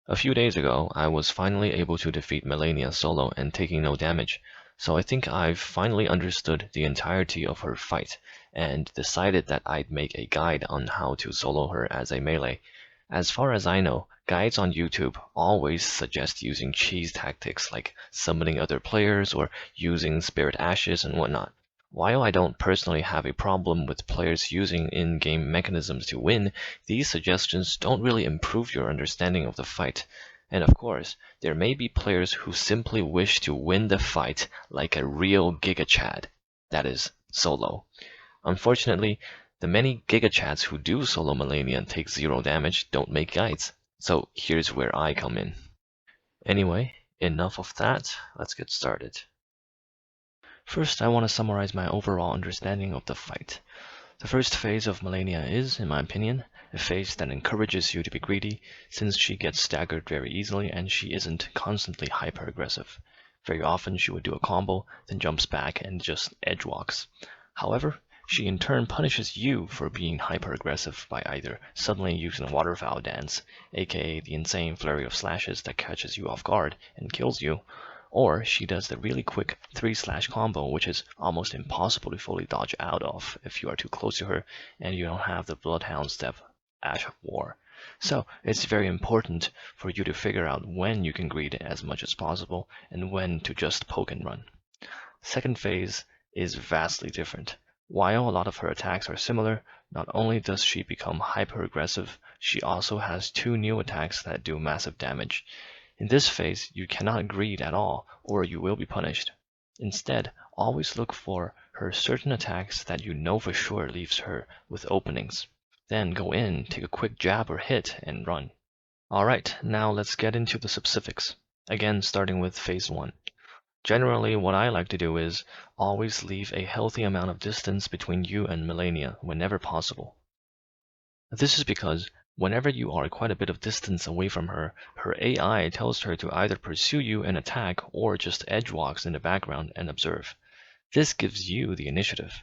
A few days ago, I was finally able to defeat Malenia solo and taking no damage, so I think I've finally understood the entirety of her fight, and decided that I'd make a guide on how to solo her as a melee. As far as I know, guides on YouTube always suggest using cheese tactics like summoning other players or using spirit ashes and whatnot. While I don't personally have a problem with players using in-game mechanisms to win, these suggestions don't really improve your understanding of the fight. And of course, there may be players who simply wish to win the fight like a real gigachad, that is, solo. Unfortunately, the many gigachads who do solo Malenia and take zero damage don't make guides, so here's where I come in. Anyway, enough of that, let's get started. First, I want to summarize my overall understanding of the fight. The first phase of Malenia is, in my opinion, a phase that encourages you to be greedy, since she gets staggered very easily and she isn't constantly hyper-aggressive. Very often she would do a combo, then jumps back and just edge walks. However, she in turn punishes you for being hyper-aggressive by either suddenly using a Waterfowl dance, aka the insane flurry of slashes that catches you off guard and kills you, or she does the really quick 3-slash combo, which is almost impossible to fully dodge out of if you are too close to her and you don't have the bloodhound step, Ash of War. So it's very important for you to figure out when you can greed as much as possible and when to just poke and run. Second phase is vastly different. While a lot of her attacks are similar, not only does she become hyper-aggressive, she also has two new attacks that do massive damage. In this phase, you cannot greed at all, or you will be punished. Instead, always look for her certain attacks that you know for sure leaves her with openings. Then go in, take a quick jab or hit, and run. Alright, now let's get into the specifics. Again, starting with phase 1. Generally, what I like to do is always leave a healthy amount of distance between you and Malenia whenever possible. This is because whenever you are quite a bit of distance away from her, her AI tells her to either pursue you and attack or just edge walks in the background and observe. This gives you the initiative.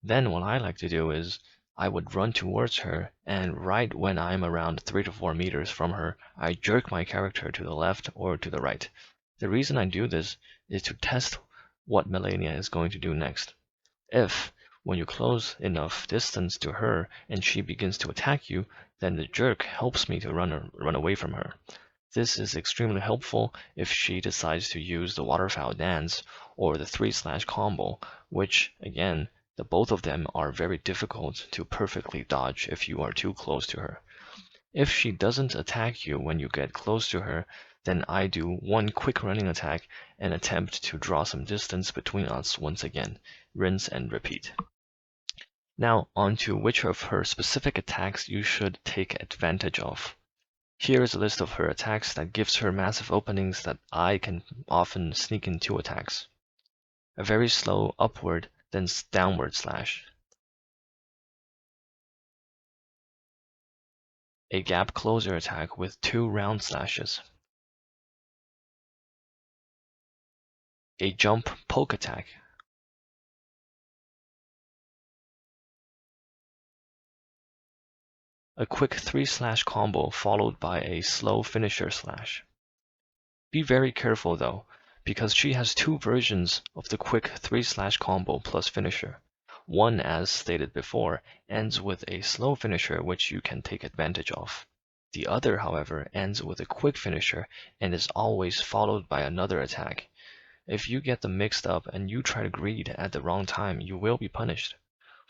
Then what I like to do is I would run towards her, and right when I'm around 3 to 4 meters from her, I jerk my character to the left or to the right. The reason I do this is to test what Malenia is going to do next. If, when you close enough distance to her and she begins to attack you, then the jerk helps me to run away from her. This is extremely helpful if she decides to use the Waterfowl dance or the 3-slash combo, which, again, the both of them are very difficult to perfectly dodge if you are too close to her. If she doesn't attack you when you get close to her, then I do one quick running attack and attempt to draw some distance between us once again. Rinse and repeat. Now on to which of her specific attacks you should take advantage of. Here is a list of her attacks that gives her massive openings that I can often sneak in 2 attacks. A very slow upward then downward slash. A gap closer attack with 2 round slashes. A jump poke attack. A quick 3-slash combo followed by a slow finisher slash. Be very careful though, because she has 2 versions of the quick 3-slash combo plus finisher. One, as stated before, ends with a slow finisher which you can take advantage of. The other, however, ends with a quick finisher and is always followed by another attack. If you get them mixed up and you try to greed at the wrong time, you will be punished.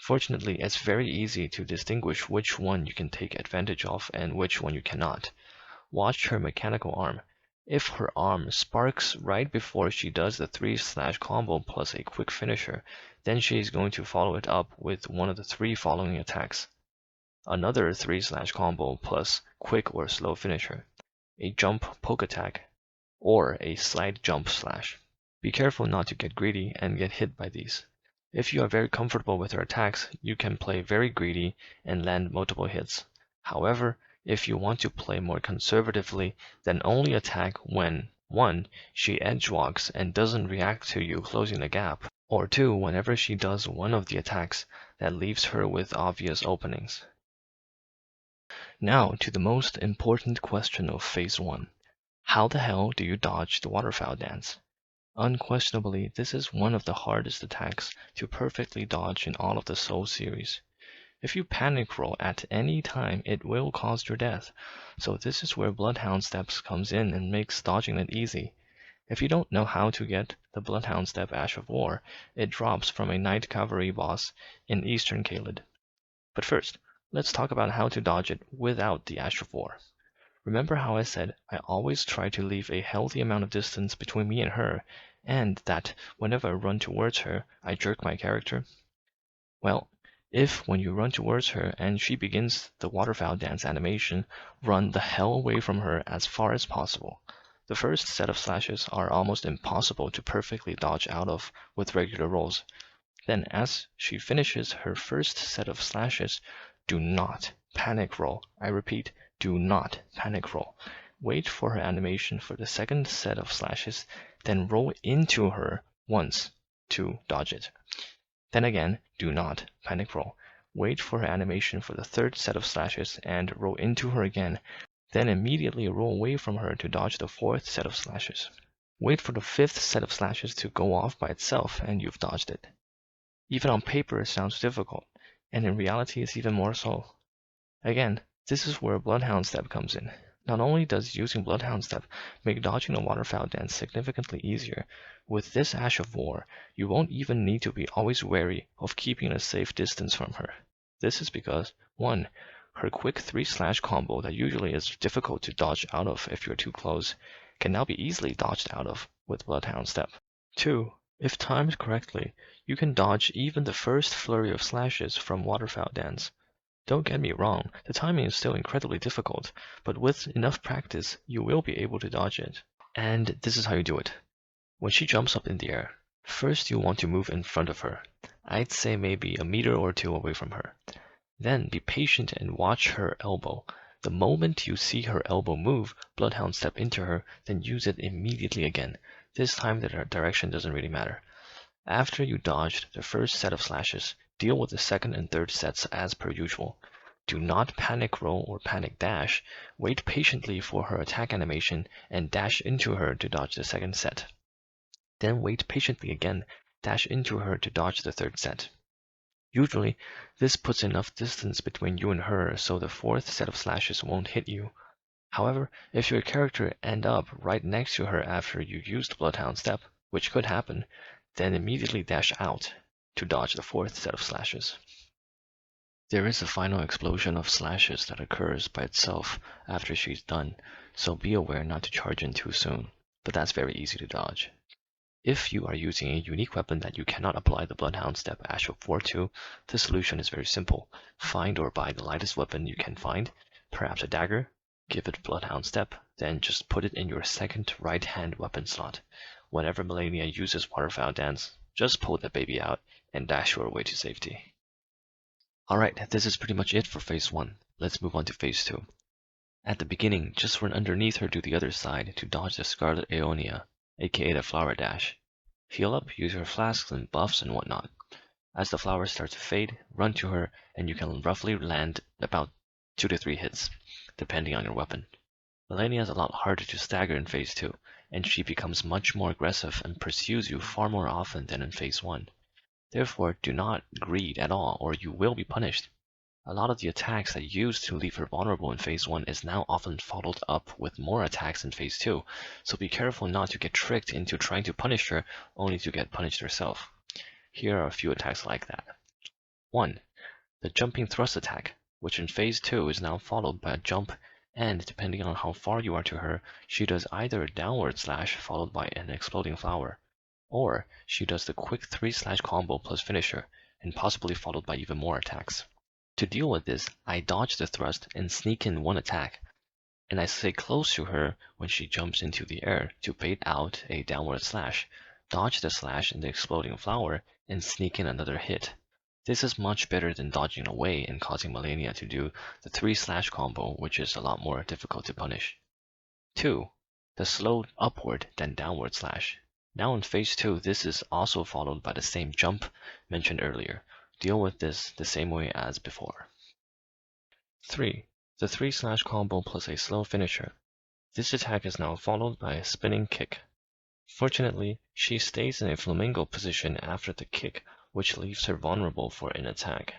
Fortunately, it's very easy to distinguish which one you can take advantage of and which one you cannot. Watch her mechanical arm. If her arm sparks right before she does the 3-slash combo plus a quick finisher, then she is going to follow it up with one of the 3 following attacks. Another 3-slash combo plus quick or slow finisher, a jump poke attack, or a slide jump slash. Be careful not to get greedy and get hit by these. If you are very comfortable with her attacks, you can play very greedy and land multiple hits. However, if you want to play more conservatively, then only attack when 1. She edge walks and doesn't react to you closing the gap, or 2. Whenever she does one of the attacks that leaves her with obvious openings. Now to the most important question of Phase 1. How the hell do you dodge the waterfowl dance? Unquestionably, this is one of the hardest attacks to perfectly dodge in all of the Soul series. If you panic roll at any time, it will cause your death. So this is where Bloodhound Steps comes in and makes dodging it easy. If you don't know how to get the Bloodhound Step Ash of War, it drops from a Knight Cavalry boss in Eastern Caelid. But first, let's talk about how to dodge it without the Ash of War. Remember how I said I always try to leave a healthy amount of distance between me and her, and that whenever I run towards her, I jerk my character? Well, if when you run towards her and she begins the waterfowl dance animation, run the hell away from her as far as possible. The first set of slashes are almost impossible to perfectly dodge out of with regular rolls. Then as she finishes her first set of slashes, do not panic roll. I repeat, do not panic roll. Wait for her animation for the second set of slashes, then roll into her once to dodge it. Then again, do not panic roll. Wait for her animation for the third set of slashes and roll into her again, then immediately roll away from her to dodge the fourth set of slashes. Wait for the fifth set of slashes to go off by itself and you've dodged it. Even on paper it sounds difficult, and in reality it's even more so. Again, this is where Bloodhound Step comes in. Not only does using Bloodhound Step make dodging the waterfowl dance significantly easier, with this Ash of War, you won't even need to be always wary of keeping a safe distance from her. This is because, 1. Her quick 3-slash combo that usually is difficult to dodge out of if you're too close, can now be easily dodged out of with Bloodhound Step. 2. If timed correctly, you can dodge even the first flurry of slashes from Waterfowl Dance. Don't get me wrong, the timing is still incredibly difficult, but with enough practice, you will be able to dodge it. And this is how you do it. When she jumps up in the air, first you want to move in front of her. I'd say maybe a meter or two away from her. Then be patient and watch her elbow. The moment you see her elbow move, Bloodhound Step into her, then use it immediately again. This time the direction doesn't really matter. After you dodged the first set of slashes, deal with the second and third sets as per usual. Do not panic roll or panic dash. Wait patiently for her attack animation and dash into her to dodge the second set. Then wait patiently again, dash into her to dodge the third set. Usually, this puts enough distance between you and her so the fourth set of slashes won't hit you. However, if your character end up right next to her after you used Bloodhound Step, which could happen, then immediately dash out to dodge the fourth set of slashes. There is a final explosion of slashes that occurs by itself after she's done, so be aware not to charge in too soon, but that's very easy to dodge. If you are using a unique weapon that you cannot apply the Bloodhound Step Ash of War to, the solution is very simple. Find or buy the lightest weapon you can find, perhaps a dagger, give it Bloodhound Step, then just put it in your second right-hand weapon slot. Whenever Malenia uses Waterfowl Dance, just pull that baby out and dash your way to safety. Alright, this is pretty much it for Phase 1. Let's move on to Phase 2. At the beginning, just run underneath her to the other side to dodge the Scarlet Aeonia, aka the flower dash. Heal up, use your flasks and buffs and whatnot. As the flowers start to fade, run to her and you can roughly land about 2 to 3 hits, depending on your weapon. Malenia is a lot harder to stagger in Phase 2, and she becomes much more aggressive and pursues you far more often than in Phase 1. Therefore, do not greed at all or you will be punished. A lot of the attacks that used to leave her vulnerable in Phase 1 is now often followed up with more attacks in Phase 2, so be careful not to get tricked into trying to punish her only to get punished yourself. Here are a few attacks like that. 1. The jumping thrust attack, which in Phase 2 is now followed by a jump, and depending on how far you are to her, she does either a downward slash followed by an exploding flower, or she does the quick 3-slash combo plus finisher, and possibly followed by even more attacks. To deal with this, I dodge the thrust and sneak in one attack, and I stay close to her when she jumps into the air to bait out a downward slash, dodge the slash and the exploding flower, and sneak in another hit. This is much better than dodging away and causing Malenia to do the 3-slash combo, which is a lot more difficult to punish. 2. The slow upward then downward slash. Now in Phase 2, this is also followed by the same jump mentioned earlier. Deal with this the same way as before. 3. The 3-slash combo plus a slow finisher. This attack is now followed by a spinning kick. Fortunately, she stays in a flamingo position after the kick, which leaves her vulnerable for an attack.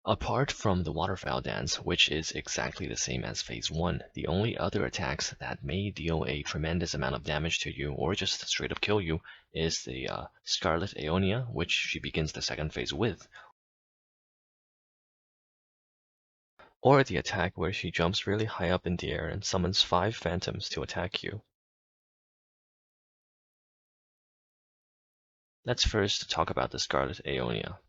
Apart from the Waterfowl dance, which is exactly the same as phase 1, the only other attacks that may deal a tremendous amount of damage to you or just straight up kill you is the Scarlet Aeonia, which she begins the second phase with, or the attack where she jumps really high up in the air and summons 5 phantoms to attack you. Let's first talk about the Scarlet Aeonia.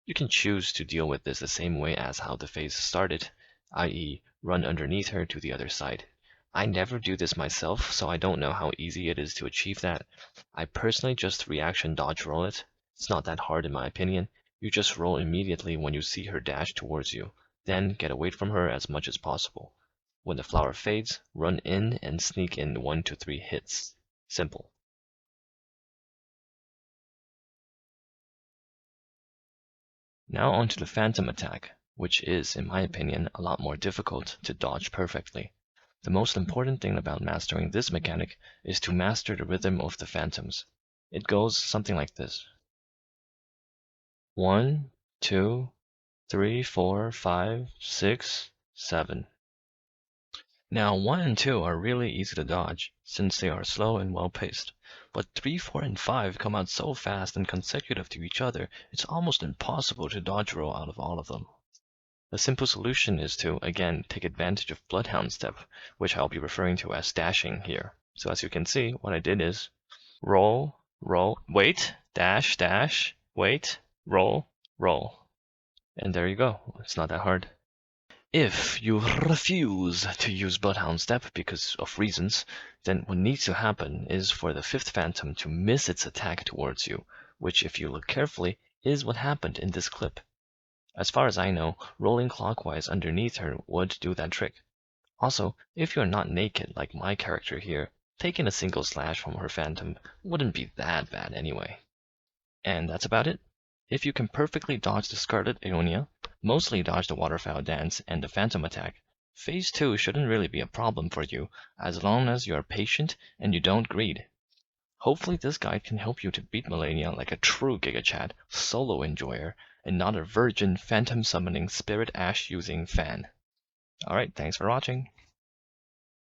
You can choose to deal with this the same way as how the phase started, i.e. run underneath her to the other side. I never do this myself, so I don't know how easy it is to achieve that. I personally just reaction dodge roll it. It's not that hard in my opinion. You just roll immediately when you see her dash towards you, then get away from her as much as possible. When the flower fades, run in and sneak in 1 to 3 hits. Simple. Now onto the phantom attack, which is, in my opinion, a lot more difficult to dodge perfectly. The most important thing about mastering this mechanic is to master the rhythm of the phantoms. It goes something like this. 1, 2, 3, 4, 5, 6, 7. Now 1 and 2 are really easy to dodge, since they are slow and well paced. But 3, 4, and 5 come out so fast and consecutive to each other, it's almost impossible to dodge roll out of all of them. The simple solution is to, again, take advantage of bloodhound step, which I'll be referring to as dashing here. So as you can see, what I did is roll, roll, wait, dash, dash, wait, roll, roll. And there you go. It's not that hard. If you refuse to use bloodhound step because of reasons, then what needs to happen is for the 5th phantom to miss its attack towards you, which if you look carefully is what happened in this clip. As far as I know, rolling clockwise underneath her would do that trick. Also, if you're not naked like my character here, taking a single slash from her phantom wouldn't be that bad anyway. And that's about it. If you can perfectly dodge the Scarlet Aeonia, mostly dodge the Waterfowl dance and the phantom attack, phase 2 shouldn't really be a problem for you as long as you are patient and you don't greed. Hopefully this guide can help you to beat Malenia like a true gigachad solo enjoyer and not a virgin phantom summoning spirit ash using fan. Alright, thanks for watching.